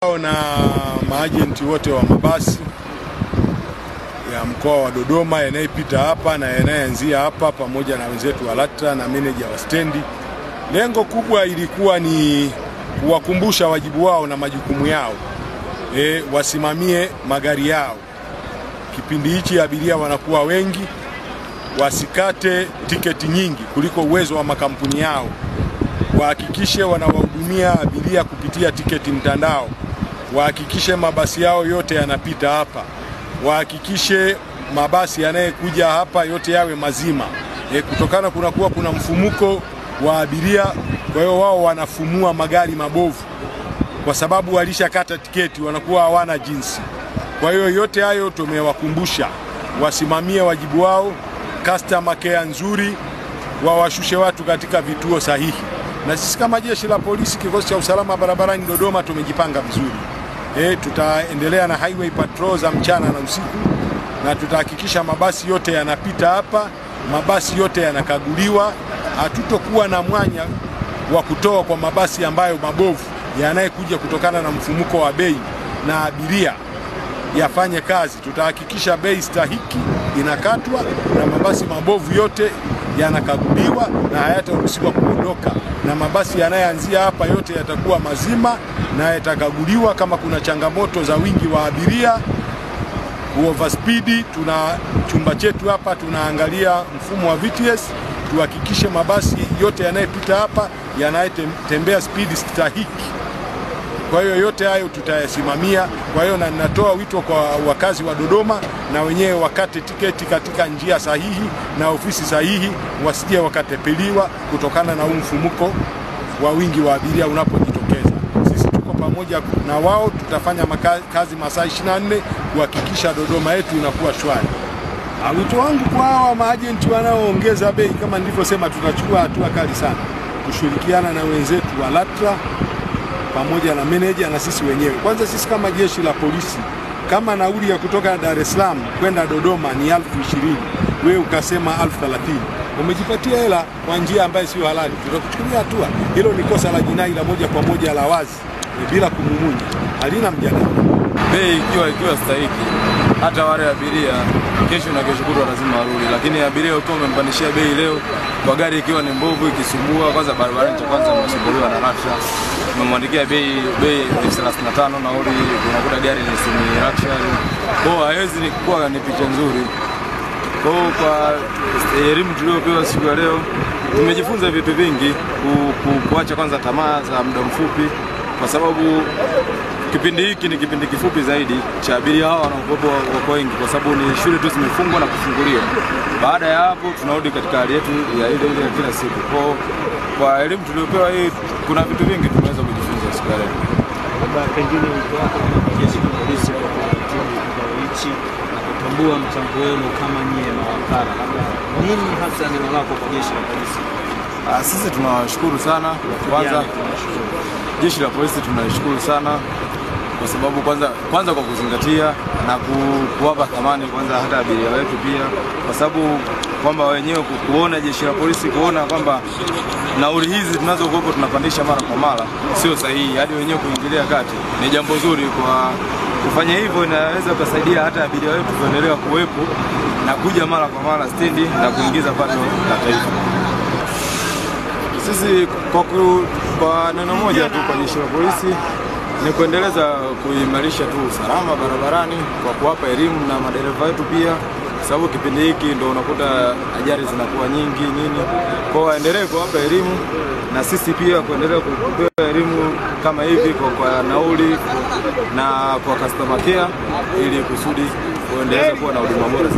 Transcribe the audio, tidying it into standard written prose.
Na maajenti wote wa mabasi ya mkoa wa Dodoma yanayopita hapa na yanayoanzia hapa pamoja na wenzetu wa LATRA na meneja wa stendi. Lengo kubwa ilikuwa ni kuwakumbusha wajibu wao na majukumu yao. Wasimamie magari yao. Kipindi hichi abiria wanakuwa wengi, wasikate tiketi nyingi kuliko uwezo wa makampuni yao. Wahakikishe wanawahudumia abiria kupitia tiketi mtandao. Wahakikishe mabasi yao yote yanapita hapa. Wahakikishe mabasi yanayekuja hapa yote yawe mazima. Kutokana kuna mfumuko wa abiria, kwa hiyo wao wanafumua magari mabovu kwa sababu walishakata tiketi, wanakuwa hawana jinsi. Kwa hiyo yote hayo tumewakumbusha wasimamie wajibu wao, customer care nzuri, wawashushe watu katika vituo sahihi. Na sisi kama jeshi la polisi, kikosi cha usalama barabarani Dodoma, tumejipanga vizuri. Tutaendelea na highway patrol za mchana na usiku, na tutahakikisha mabasi yote yanapita hapa, mabasi yote yanakaguliwa. Hatutokuwa na mwanya wa kutoa kwa mabasi ambayo mabovu yanayekuja kutokana na mfumuko wa bei na abiria yafanye kazi. Tutahakikisha bei stahiki inakatwa na mabasi mabovu yote yanakaguliwa na hayataruhusiwa kuondoka, na mabasi yanayoanzia hapa yote yatakuwa mazima na yatakaguliwa. Kama kuna changamoto za wingi wa abiria, overspeed, tuna chumba chetu hapa, tunaangalia mfumo wa VTS, tuhakikishe mabasi yote yanayopita hapa yanatembea speed stahiki. Kwa hiyo yote hayo tutayasimamia. Kwa hiyo ninatoa wito kwa wakazi wa Dodoma, na wenyewe wakate tiketi katika njia sahihi na ofisi sahihi, wasije wakatepeliwa kutokana na mfumuko wa wingi wa abiria unapojitokeza. Sisi tuko pamoja na wao, tutafanya kazi masaa 24 kuhakikisha Dodoma yetu inakuwa shwari. Wito wangu kwa hawa maajenti wanaoongeza bei, kama nilivyosema, tutachukua hatua kali sana kushirikiana na wenzetu wa LATRA pamoja na meneja na sisi wenyewe. Kwanza sisi kama jeshi la polisi, kama nauli ya kutoka Dar es Salaam kwenda Dodoma ni 20,020, wewe ukasema 30,000, umejipatia hela kwa njia ambayo sio halali, tutakuchukulia hatua. Hilo ni kosa la jinai la moja kwa moja la wazi, bila kumumunya, halina mjadala. Bei ikiwa stahiki, hata wale abiria kesho na kesho kutwa lazima warudi, lakini abiria ukiwa umempandishia bei leo kwa gari ikiwa ni mbovu, ikisumbua, kwanza barabarani kwanza mnasumbuliwa na LATRA, umemwandikia bei 35,000 nauli, unakuta gari ni semi luxury, kwa haiwezi kuwa ni picha nzuri. Kwa elimu tuliopewa siku ya leo, tumejifunza vitu vingi, kuacha kwanza tamaa za muda mfupi, kwa sababu kipindi hiki ni kipindi kifupi zaidi cha abiria hawa wanaokuwepo wako wengi, kwa sababu ni shule tu zimefungwa na kufunguliwa. Baada ya hapo tunarudi katika hali yetu ya ile ya kila siku. Kwa elimu tuliopewa hii, kuna vitu vingi tumeweza kujifunza siku ya leo. Pengine wito wako kama jeshi la polisi kwa kipao hichi na kutambua mchango wenu kama nyie mawakala, nini hasa neno lako kwa jeshi la polisi? Sisi tunawashukuru sana. Kwanza jeshi la polisi tunashukuru sana kwa sababu kwanza kwa kuzingatia na kuwapa thamani kwanza hata abiria wetu pia, kwa sababu kwamba wenyewe kuona jeshi la polisi kuona kwamba nauli hizi tunazokuwepo tunapandisha mara kwa mara sio sahihi, hadi wenyewe kuingilia kati ni jambo zuri. Kwa kufanya hivyo inaweza kusaidia hata abiria wetu kuendelea kuwepo na kuja mara kwa mara stendi na kuingiza pato la taifa. Sisi kwa neno moja tu kwa jeshi la polisi ni kuendeleza kuimarisha tu usalama barabarani kwa kuwapa elimu na madereva wetu pia, sababu kipindi hiki ndio unakuta ajali zinakuwa nyingi nini. Kwa waendelee kuwapa elimu na sisi pia kuendelea kupewa elimu kama hivi kwa nauli na kwa customer care, ili kusudi kuendeleza kuwa na huduma bora.